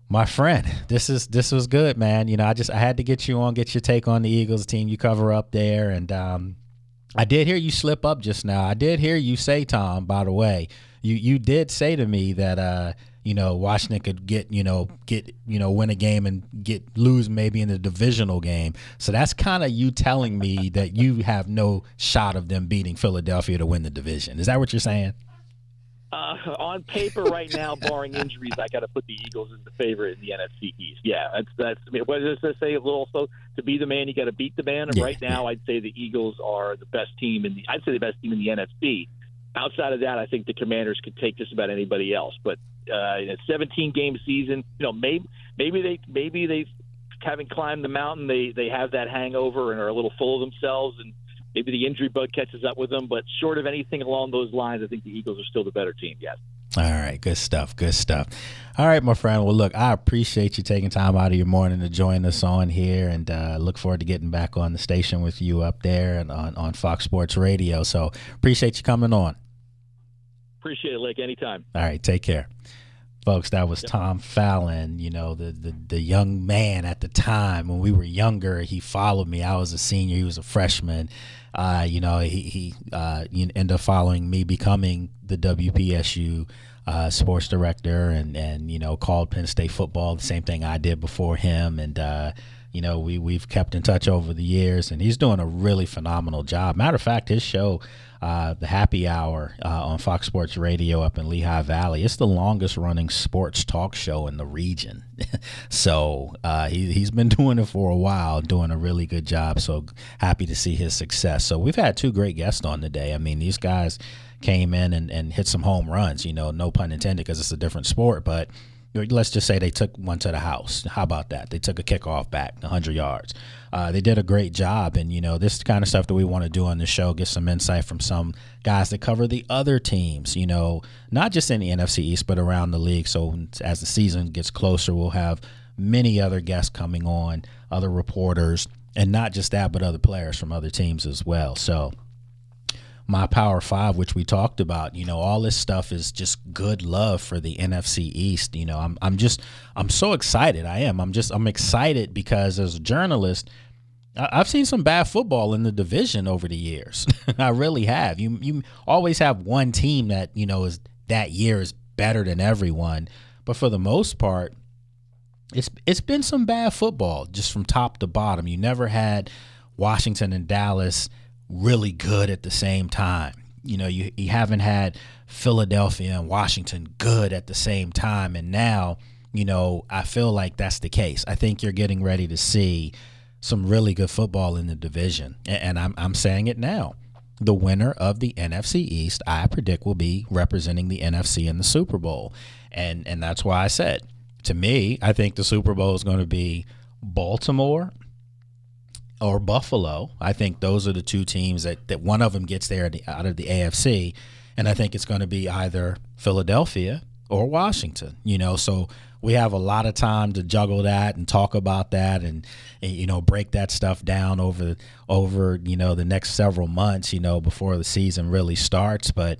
my friend, this was good, man. You know, I had to get you on, get your take on the Eagles team. You cover up there, and I did hear you slip up just now. I did hear you say, Tom, by the way, you did say to me that you know, Washington could get win a game and lose maybe in the divisional game. So that's kind of you telling me that you have no shot of them beating Philadelphia to win the division. Is that what you're saying? On paper right now, barring injuries, I got to put the Eagles as the favorite in the NFC East. Yeah, that's. I mean, what does it say? Also, to be the man, you got to beat the man. And right now, I'd say the Eagles are the best team I'd say the best team in the NFC. Outside of that, I think the Commanders could take just about anybody else. But in a 17-game season, you know, maybe they haven't climbed the mountain. They have that hangover and are a little full of themselves, and maybe the injury bug catches up with them, but short of anything along those lines, I think the Eagles are still the better team, yes. All right, good stuff, good stuff. All right, my friend. Well, look, I appreciate you taking time out of your morning to join us on here, and look forward to getting back on the station with you up there and on Fox Sports Radio. So appreciate you coming on. Appreciate it, Lake. Anytime. All right, take care. Folks, that was Tom Fallon, you know, the young man at the time. When we were younger, he followed me. I was a senior. He was a freshman. You know, he ended up following me, becoming the WPSU sports director and, you know, called Penn State football, the same thing I did before him. And, you know, we've kept in touch over the years, and he's doing a really phenomenal job. Matter of fact, his show, The Happy Hour on Fox Sports Radio up in Lehigh Valley, it's the longest running sports talk show in the region. So he's been doing it for a while, doing a really good job. So happy to see his success. So we've had two great guests on today. I mean, these guys came in and hit some home runs, you know, no pun intended, because it's a different sport, but let's just say they took one to the house. How about that? They took a kickoff back 100 yards. They did a great job. And, you know, this is the kind of stuff that we want to do on the show, get some insight from some guys that cover the other teams, you know, not just in the NFC East, but around the league. So as the season gets closer, we'll have many other guests coming on, other reporters, and not just that, but other players from other teams as well. So my Power Five, which we talked about, you know, all this stuff is just good love for the NFC East. You know, I'm so excited. I'm excited because as a journalist, I've seen some bad football in the division over the years. I really have. You always have one team that, you know, that year is better than everyone. But for the most part, it's been some bad football just from top to bottom. You never had Washington and Dallas really good at the same time. You know, you haven't had Philadelphia and Washington good at the same time. And now, you know, I feel like that's the case. I think you're getting ready to see some really good football in the division. And I'm saying it now. The winner of the NFC East, I predict, will be representing the NFC in the Super Bowl. And that's why I said to me, I think the Super Bowl is going to be Baltimore or Buffalo. I think those are the two teams that one of them gets there out of the AFC, and I think it's going to be either Philadelphia or Washington. So we have a lot of time to juggle that and talk about that and break that stuff down over the next several months, before the season really starts. But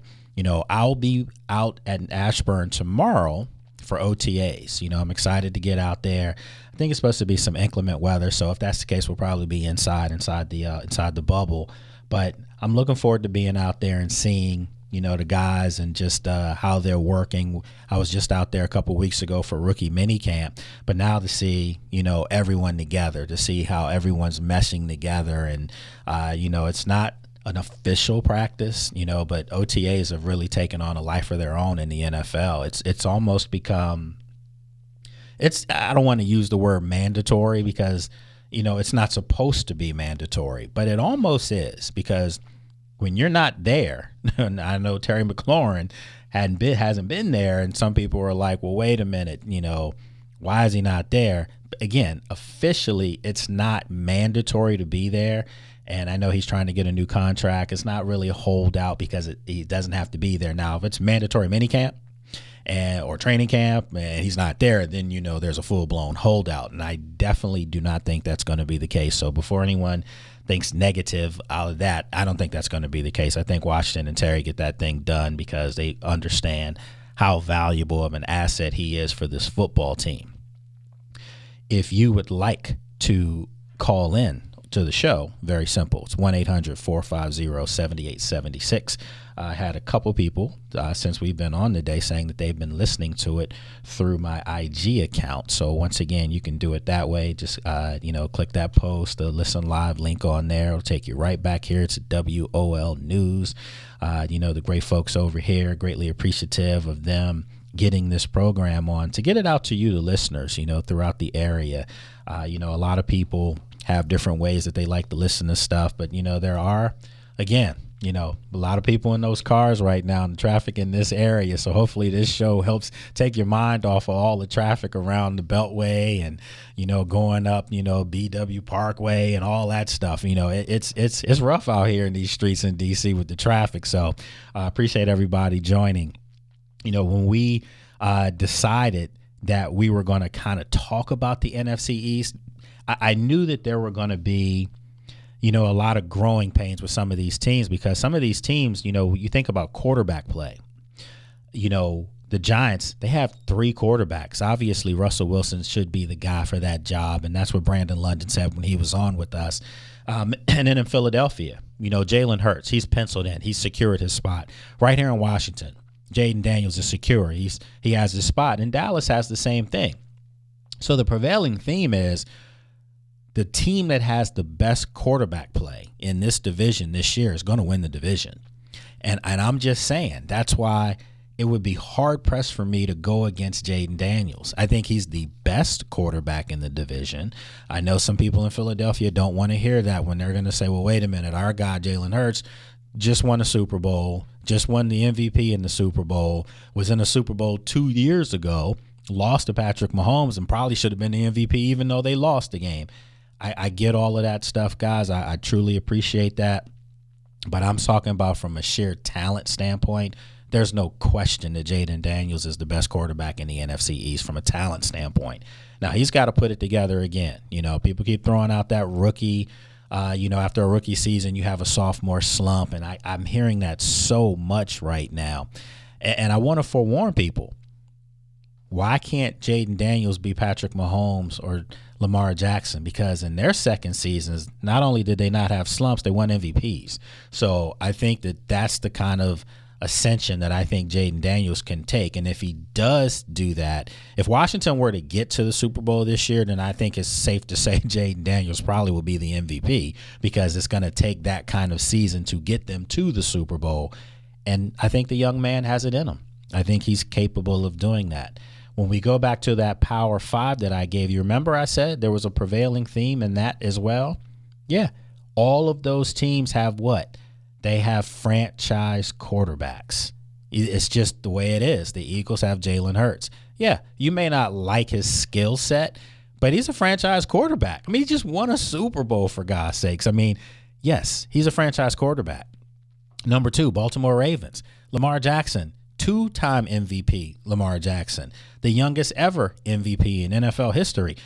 I'll be out at Ashburn tomorrow for OTAs. I'm excited to get out there. I think it's supposed to be some inclement weather, so if that's the case, we'll probably be inside the bubble. But I'm looking forward to being out there and seeing the guys and just how they're working. I was just out there a couple weeks ago for rookie mini camp, but now to see everyone together, to see how everyone's meshing together, and it's not an official practice, but OTAs have really taken on a life of their own in the NFL. It's almost become, I don't want to use the word mandatory because, it's not supposed to be mandatory, but it almost is, because when you're not there, and I know Terry McLaurin hasn't been there, and some people are like, well, wait a minute, why is he not there? Again, officially, it's not mandatory to be there. And I know he's trying to get a new contract. It's not really a holdout because he doesn't have to be there. Now, if it's mandatory minicamp or training camp and he's not there, then, there's a full-blown holdout. And I definitely do not think that's going to be the case. So before anyone thinks negative out of that, I don't think that's going to be the case. I think Washington and Terry get that thing done because they understand how valuable of an asset he is for this football team. If you would like to call in to the show, very simple. It's 1-800-450-7876. I had a couple people since we've been on today saying that they've been listening to it through my IG account. So once again, you can do it that way. Just click that post, the listen live link on there. It'll take you right back here to WOL News. The great folks over here, greatly appreciative of them getting this program on to get it out to you, the listeners, throughout the area. A lot of people have different ways that they like to listen to stuff, but there are, again, a lot of people in those cars right now and the traffic in this area. So hopefully this show helps take your mind off of all the traffic around the Beltway and, going up, BW Parkway and all that stuff. It's rough out here in these streets in DC with the traffic. So I appreciate everybody joining. When we decided that we were going to kind of talk about the NFC East, I knew that there were going to be, a lot of growing pains with some of these teams, because some of these teams, you think about quarterback play. The Giants, they have 3 quarterbacks. Obviously, Russell Wilson should be the guy for that job, and that's what Brandon London said when he was on with us. And then in Philadelphia, Jalen Hurts, he's penciled in. He's secured his spot. Right here in Washington, Jaden Daniels is secure. He has his spot, and Dallas has the same thing. So the prevailing theme is the team that has the best quarterback play in this division this year is going to win the division. And I'm just saying, that's why it would be hard-pressed for me to go against Jaden Daniels. I think he's the best quarterback in the division. I know some people in Philadelphia don't want to hear that when they're going to say, well, wait a minute, our guy Jalen Hurts just won a Super Bowl, just won the MVP in the Super Bowl, was in a Super Bowl 2 years ago, lost to Patrick Mahomes, and probably should have been the MVP even though they lost the game. I get all of that stuff, guys. I truly appreciate that. But I'm talking about from a sheer talent standpoint, there's no question that Jaden Daniels is the best quarterback in the NFC East from a talent standpoint. Now, he's got to put it together again. People keep throwing out that rookie, after a rookie season, you have a sophomore slump. And I'm hearing that so much right now. And I want to forewarn people. Why can't Jaden Daniels be Patrick Mahomes or Lamar Jackson? Because in their second seasons, not only did they not have slumps, they won MVPs. So I think that that's the kind of ascension that I think Jaden Daniels can take. And if he does do that, if Washington were to get to the Super Bowl this year, then I think it's safe to say Jaden Daniels probably will be the MVP, because it's going to take that kind of season to get them to the Super Bowl. And I think the young man has it in him. I think he's capable of doing that. When we go back to that Power 5 that I gave you, remember I said there was a prevailing theme in that as well? Yeah. All of those teams have what? They have franchise quarterbacks. It's just the way it is. The Eagles have Jalen Hurts. Yeah, you may not like his skill set, but he's a franchise quarterback. I mean, he just won a Super Bowl, for God's sakes. I mean, yes, he's a franchise quarterback. Number 2, Baltimore Ravens. Lamar Jackson, 2-time MVP Lamar Jackson, the youngest ever MVP in NFL history.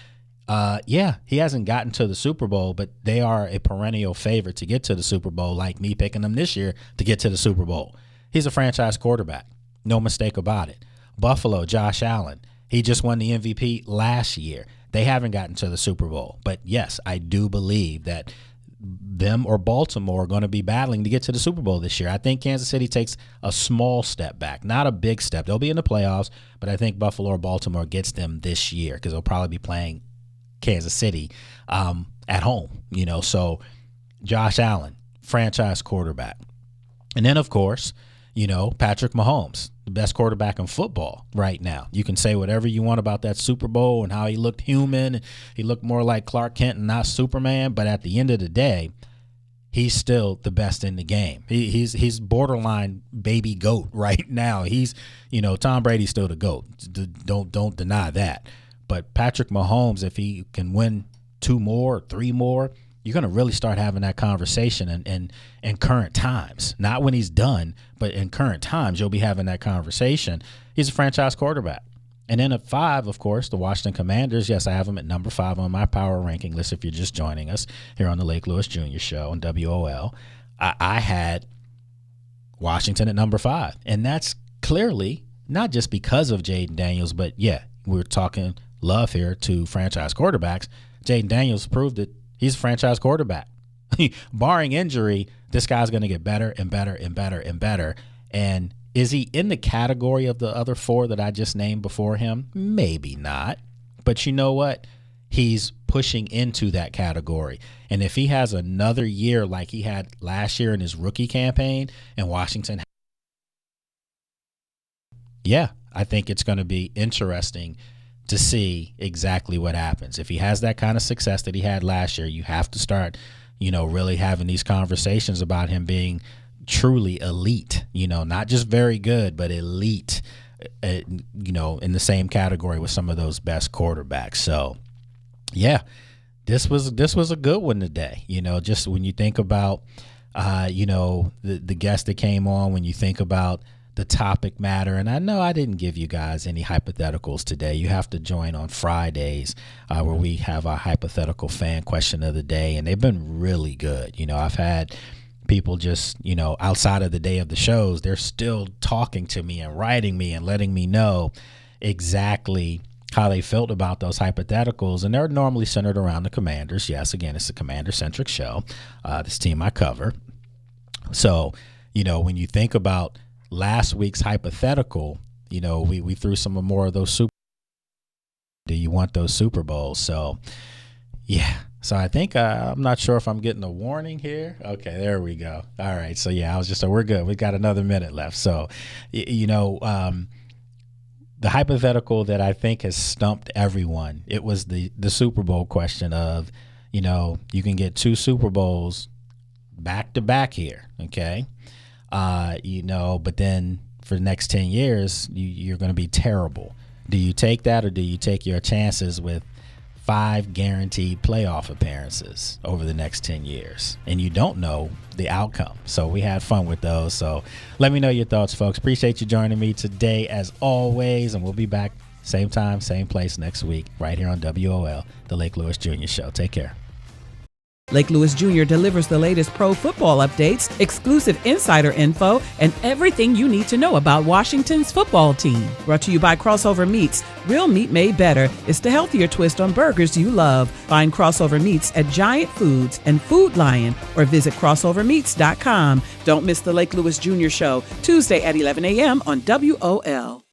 Yeah, he hasn't gotten to the Super Bowl, but they are a perennial favorite to get to the Super Bowl, like me picking them this year to get to the Super Bowl. He's a franchise quarterback. No mistake about it. Buffalo, Josh Allen. He just won the MVP last year. They haven't gotten to the Super Bowl. But, yes, I do believe that them or Baltimore are going to be battling to get to the Super Bowl this year. I think Kansas City takes a small step back, not a big step. They'll be in the playoffs, but I think Buffalo or Baltimore gets them this year because they'll probably be playing Kansas City at home. So Josh Allen, franchise quarterback. And then, of course, Patrick Mahomes, the best quarterback in football right now. You can say whatever you want about that Super Bowl and how he looked human. He looked more like Clark Kent and not Superman. But at the end of the day, he's still the best in the game. He's borderline baby GOAT right now. He's, Tom Brady's still the GOAT. Don't deny that. But Patrick Mahomes, if he can win 2 more, 3 more, you're going to really start having that conversation in current times. Not when he's done, but in current times, you'll be having that conversation. He's a franchise quarterback. And then at 5, of course, the Washington Commanders. Yes, I have them at number 5 on my power ranking list if you're just joining us here on the Lake Lewis Jr. Show on WOL. I had Washington at number 5. And that's clearly not just because of Jaden Daniels, but, yeah, we're talking love here to franchise quarterbacks. Jaden Daniels proved it. He's a franchise quarterback. Barring injury, this guy's going to get better and better and better and better. And is he in the category of the other 4 that I just named before him? Maybe not. But you know what? He's pushing into that category. And if he has another year like he had last year in his rookie campaign in Washington, yeah, I think it's going to be interesting to see exactly what happens. If he has that kind of success that he had last year, you have to start, really having these conversations about him being truly elite, not just very good, but elite, in the same category with some of those best quarterbacks. So, yeah, this was a good one today. Just when you think about, the guest that came on, when you think about the topic matter. And I know I didn't give you guys any hypotheticals today. You have to join on Fridays where we have our hypothetical fan question of the day, and they've been really good. I've had people just, outside of the day of the shows, they're still talking to me and writing me and letting me know exactly how they felt about those hypotheticals. And they're normally centered around the Commanders. Yes, again, it's a Commander-centric show, this team I cover. So, when you think about last week's hypothetical, we threw some more of those do you want those Super Bowls? So, yeah. So I think I'm not sure if I'm getting a warning here. Okay, there we go. All right. So, yeah, we're good. We got another minute left. So, the hypothetical that I think has stumped everyone, it was the Super Bowl question of, you can get 2 Super Bowls back to back here. Okay. But then for the next 10 years, you're going to be terrible. Do you take that, or do you take your chances with 5 guaranteed playoff appearances over the next 10 years? And you don't know the outcome. So we had fun with those. So let me know your thoughts, folks. Appreciate you joining me today as always. And we'll be back same time, same place next week right here on WOL, the Lake Lewis Jr. Show. Take care. Lake Lewis Jr. delivers the latest pro football updates, exclusive insider info, and everything you need to know about Washington's football team. Brought to you by Crossover Meats. Real meat made better. It's the healthier twist on burgers you love. Find Crossover Meats at Giant Foods and Food Lion, or visit crossovermeats.com. Don't miss the Lake Lewis Jr. Show, Tuesday at 11 a.m. on WOL.